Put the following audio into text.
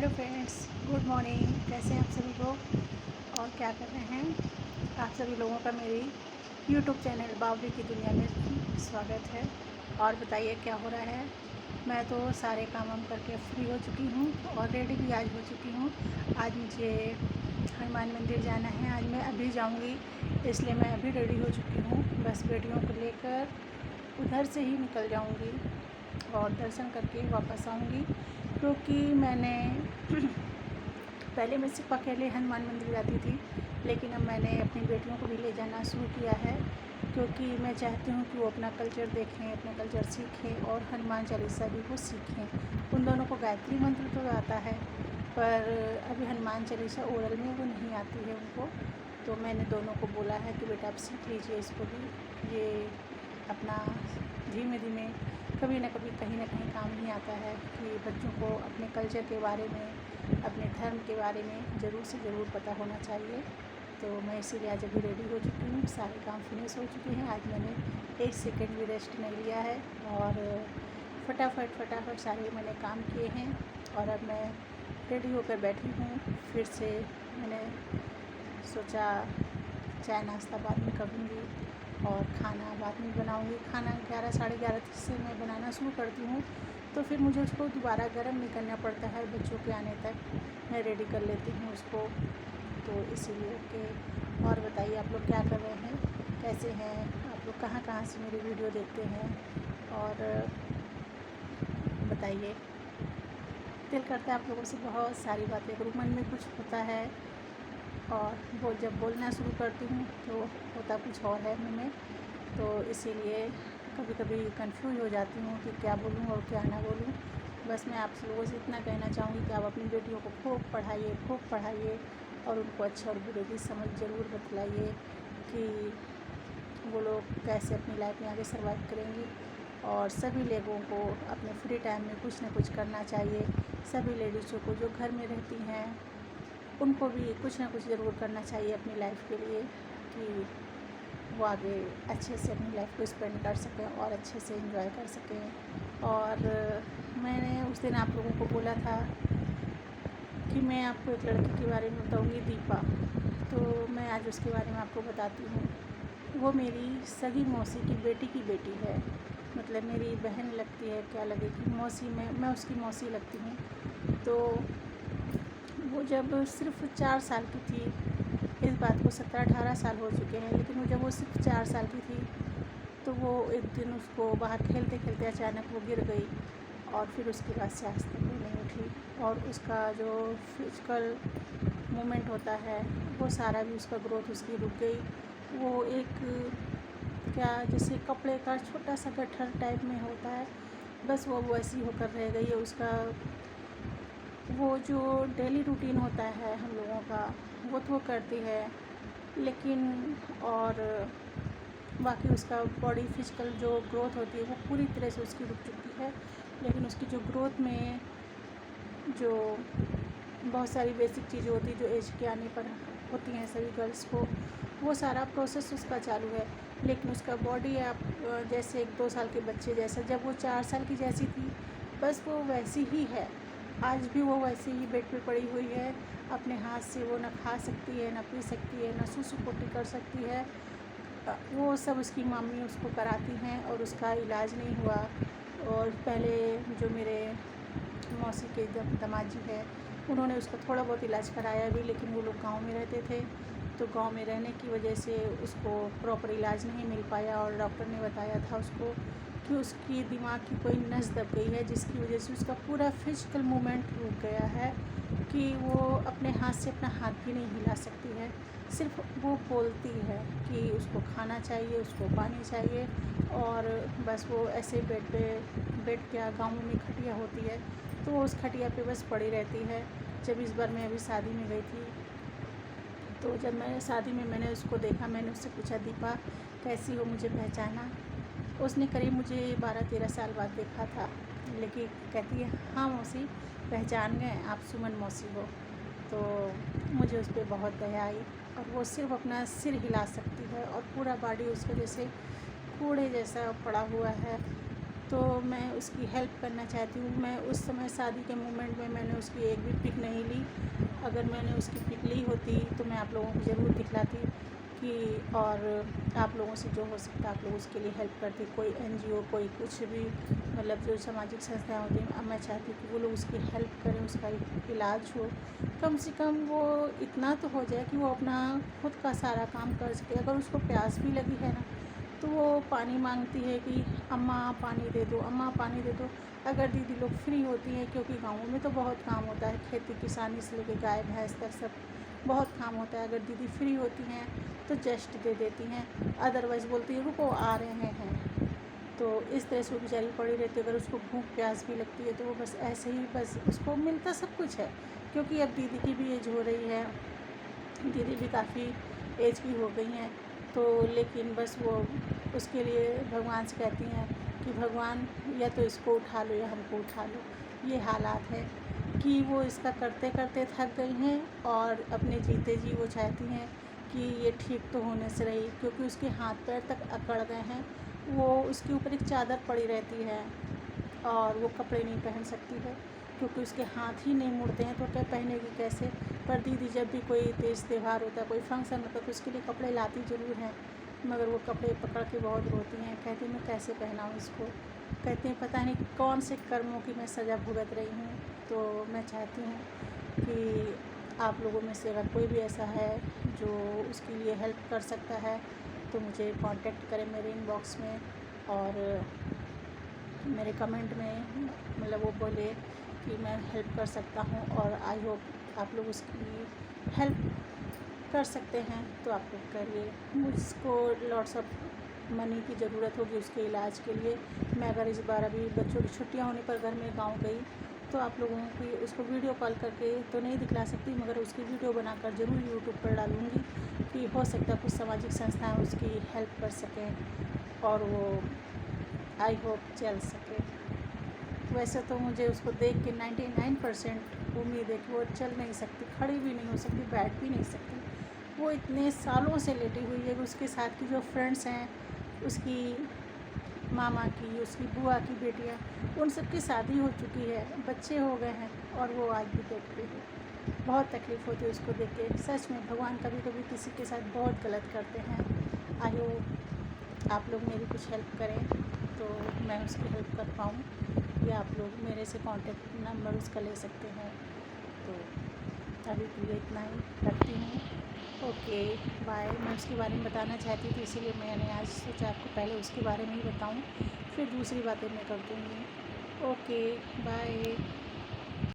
Hello friends, good morning. कैसे हैं आप सभी लोग और क्या कर रहे हैं? आप सभी लोगों का मेरी यूट्यूब चैनल बावली की दुनिया में स्वागत है। और बताइए क्या हो रहा है? मैं तो सारे काम वाम करके फ्री हो चुकी हूँ और रेडी भी आज हो चुकी हूँ। आज मुझे हनुमान मंदिर जाना है। आज मैं अभी जाऊँगी, इसलिए मैं अभी रेडी हो चुकी हूँ। बस बेटियों को लेकर उधर से ही निकल जाऊँगी और दर्शन करके वापस आऊँगी, क्योंकि मैंने पहले मैं सिर्फ अकेले हनुमान मंदिर जाती थी, लेकिन अब मैंने अपनी बेटियों को भी ले जाना शुरू किया है, क्योंकि मैं चाहती हूँ कि वो अपना कल्चर देखें, अपना कल्चर सीखें और हनुमान चालीसा भी वो सीखें। उन दोनों को गायत्री मंत्र तो आता है, पर अभी हनुमान चालीसा ओरल में वो नहीं आती है उनको। तो मैंने दोनों को बोला है कि बेटा आप सीख लीजिए इसको भी। ये अपना धीमे धीमे कभी ना कभी कहीं ना कहीं काम ही आता है कि बच्चों को अपने कल्चर के बारे में, अपने धर्म के बारे में ज़रूर से ज़रूर पता होना चाहिए। तो मैं इसीलिए आज अभी रेडी हो चुकी हूँ, सारे काम फिनिश हो चुके हैं। आज मैंने एक सेकंड भी रेस्ट नहीं लिया है और फटाफट सारे मैंने काम किए हैं। और अब मैं रेडी होकर बैठी हूँ। फिर से मैंने सोचा चाय नाश्ता बाद में करूँगी और खाना बाद में बनाऊँगी। खाना 11 साढ़े 11 से मैं बनाना शुरू करती हूँ, तो फिर मुझे उसको दोबारा गर्म नहीं करना पड़ता है। बच्चों के आने तक मैं रेडी कर लेती हूँ उसको, तो इसीलिए के। और बताइए आप लोग क्या कर रहे हैं, कैसे हैं आप लोग, कहाँ से मेरी वीडियो देखते हैं? और बताइए। दिल करता है आप लोगों से बहुत सारी बातें करूँ, मन में कुछ होता है और जब बोलना शुरू करती हूँ तो होता कुछ और है मुँह में। तो इसीलिए कभी कभी कंफ्यूज हो जाती हूँ कि क्या बोलूँ और क्या ना बोलूँ। बस मैं आप लोगों से इतना कहना चाहूँगी कि आप अपनी बेटियों को खूब पढ़ाइए और उनको अच्छा और बुरे की समझ ज़रूर बतलाइए कि वो लोग कैसे अपनी लाइफ में आगे सर्वाइव करेंगी। और सभी लोगों को अपने फ्री टाइम में कुछ ना कुछ करना चाहिए। सभी लेडीज़ों को जो घर में रहती हैं उनको भी कुछ ना कुछ ज़रूर करना चाहिए अपनी लाइफ के लिए, कि वो आगे अच्छे से अपनी लाइफ को स्पेंड कर सकें और अच्छे से एंजॉय कर सकें। और मैंने उस दिन आप लोगों को बोला था कि मैं आपको एक लड़की के बारे में बताऊंगी, दीपा। तो मैं आज उसके बारे में आपको बताती हूँ। वो मेरी सगी मौसी की बेटी है, मतलब मेरी बहन लगती है, क्या लगेगी मौसी में, मैं उसकी मौसी लगती हूँ। तो वो जब सिर्फ 4 साल की थी, इस बात को 17-18 साल हो चुके हैं, लेकिन वो जब वो सिर्फ 4 साल की थी तो वो एक दिन उसको बाहर खेलते खेलते अचानक वो गिर गई और फिर उसके बाद से आज तक वो नहीं उठी। और उसका जो फिजिकल मूवमेंट होता है वो सारा भी, उसका ग्रोथ उसकी रुक गई। वो एक क्या जैसे कपड़े का छोटा सा गट्ठर टाइप में होता है, बस वो वैसी होकर रह गई है। उसका वो जो डेली रूटीन होता है हम लोगों का वो तो वो करती है, लेकिन और बाकी उसका बॉडी फिजिकल जो ग्रोथ होती है वो पूरी तरह से उसकी रुक चुकी है। लेकिन उसकी जो ग्रोथ में जो बहुत सारी बेसिक चीज़ें होती हैं जो एज के आने पर होती हैं सभी गर्ल्स को, वो सारा प्रोसेस उसका चालू है। लेकिन उसका बॉडी आप जैसे 1-2 साल के बच्चे जैसा, जब वो 4 साल की जैसी थी बस वो वैसी ही है। आज भी वो वैसे ही बेड पे पड़ी हुई है। अपने हाथ से वो ना खा सकती है, ना पी सकती है, ना सूसू पोटी कर सकती है। वो सब उसकी मम्मी उसको कराती हैं और उसका इलाज नहीं हुआ। और पहले जो मेरे मौसी के दामाद जी है उन्होंने उसका थोड़ा बहुत इलाज कराया भी, लेकिन वो लोग गांव में रहते थे, तो गांव में रहने की वजह से उसको प्रॉपर इलाज नहीं मिल पाया। और डॉक्टर ने बताया था उसको कि उसकी दिमाग की कोई नस दब गई है, जिसकी वजह से उसका पूरा फिजिकल मूवमेंट रुक गया है, कि वो अपने हाथ से अपना हाथ भी नहीं हिला सकती है। सिर्फ वो बोलती है कि उसको खाना चाहिए, उसको पानी चाहिए, और बस वो ऐसे बेड क्या गाँव में खटिया होती है तो वो उस खटिया पे बस पड़ी रहती है। जब इस बार मैं अभी शादी में गई थी, तो जब मैं शादी में मैंने उसको देखा, मैंने उससे पूछा दीपा कैसी हो, मुझे पहचाना? उसने करीब मुझे 12-13 साल बाद देखा था, लेकिन कहती है हाँ मौसी पहचान गए, आप सुमन मौसी हो। तो मुझे उस पर बहुत दया आई। और वो सिर्फ अपना सिर हिला सकती है और पूरा बॉडी उसका जैसे कूड़े जैसा पड़ा हुआ है। तो मैं उसकी हेल्प करना चाहती हूँ। मैं उस समय शादी के मोमेंट में मैंने उसकी एक भी पिक नहीं ली। अगर मैंने उसकी पिक ली होती तो मैं आप लोगों को ज़रूर दिखलाती कि, और आप लोगों से जो हो सकता है आप लोग उसके लिए हेल्प करती। कोई एनजीओ, कोई कुछ भी, मतलब जो सामाजिक संस्थाएं होती हैं, अब मैं चाहती हूँ कि वो लोग उसकी हेल्प करें, उसका इलाज हो, कम से कम वो इतना तो हो जाए कि वो अपना खुद का सारा काम कर सके। अगर उसको प्यास भी लगी है ना, तो वो पानी मांगती है कि अम्मा पानी दे दो, अम्मा पानी दे दो। अगर दीदी लोग फ्री होती हैं, क्योंकि गाँवों में तो बहुत काम होता है, खेती किसानी से लेकर गाय भैंस तक सब बहुत काम होता है। अगर दीदी फ्री होती हैं तो जस्ट दे देती हैं, अदरवाइज़ बोलती है रुको आ रहे हैं। तो इस तरह से वो बेचारी पड़ी रहती है। अगर उसको भूख प्यास भी लगती है तो वो बस ऐसे ही, बस उसको मिलता सब कुछ है, क्योंकि अब दीदी की भी एज हो रही है, दीदी भी काफ़ी एज की हो गई हैं। तो लेकिन बस वो उसके लिए भगवान से कहती हैं कि भगवान या तो इसको उठा लो या हमको उठा लो। ये हालात है कि वो इसका करते करते थक गई हैं, और अपने जीते जी वो चाहती हैं कि ये ठीक तो होने से रही, क्योंकि उसके हाथ पैर तक अकड़ गए हैं। वो उसके ऊपर एक चादर पड़ी रहती है और वो कपड़े नहीं पहन सकती है, क्योंकि उसके हाथ ही नहीं मुड़ते हैं, तो क्या पहनेगी कैसे। पर दीदी जब भी कोई तीज त्यौहार होता है, कोई फंक्शन होता है, तो उसके लिए कपड़े लाती ज़रूर हैं, मगर वो कपड़े पकड़ के बहुत रोती हैं, कहती मैं कैसे पहनाऊँ इसको। कहती हैं पता नहीं कौन से कर्मों की मैं सज़ा भुगत रही हूँ। तो मैं चाहती हूँ कि आप लोगों में से अगर कोई भी ऐसा है जो उसके लिए हेल्प कर सकता है तो मुझे कांटेक्ट करें मेरे इनबॉक्स में, और मेरे कमेंट में मतलब वो बोले कि मैं हेल्प कर सकता हूँ, और आई होप आप लोग उसकी हेल्प कर सकते हैं तो आप लोग करिए। मुझको लॉट्स ऑफ मनी की ज़रूरत होगी उसके इलाज के लिए। मैं अगर इस बार अभी बच्चों की छुट्टियाँ होने पर घर में गाँव गई तो आप लोगों की उसको वीडियो कॉल करके तो नहीं दिखला सकती, मगर उसकी वीडियो बनाकर ज़रूर यूट्यूब पर डालूँगी कि हो सकता है कुछ सामाजिक संस्थाएं उसकी हेल्प कर सकें और वो आई होप चल सके। वैसे तो मुझे उसको देख के 99% उम्मीद है कि वो चल नहीं सकती, खड़ी भी नहीं हो सकती, बैठ भी नहीं सकती। वो इतने सालों से लेटी हुई है कि उसके साथ की जो फ्रेंड्स हैं, उसकी मामा की, उसकी बुआ की बेटियां, उन सब की शादी हो चुकी है, बच्चे हो गए हैं, और वो आज भी बैठ रही है। बहुत तकलीफ़ होती है उसको देख के। सच में भगवान कभी कभी किसी के साथ बहुत गलत करते हैं। आई होप आप लोग मेरी कुछ हेल्प करें तो मैं उसकी हेल्प कर पाऊँ, या आप लोग मेरे से कांटेक्ट नंबर उसका ले सकते हैं। तो अभी के लिए इतना ही रखती हूँ। Okay bye. मैं उसके बारे में बताना चाहती थी, इसीलिए मैंने आज सोचा आपको पहले उसके बारे में ही बताऊँ, फिर दूसरी बातें मैं कर दूँगी। Okay bye.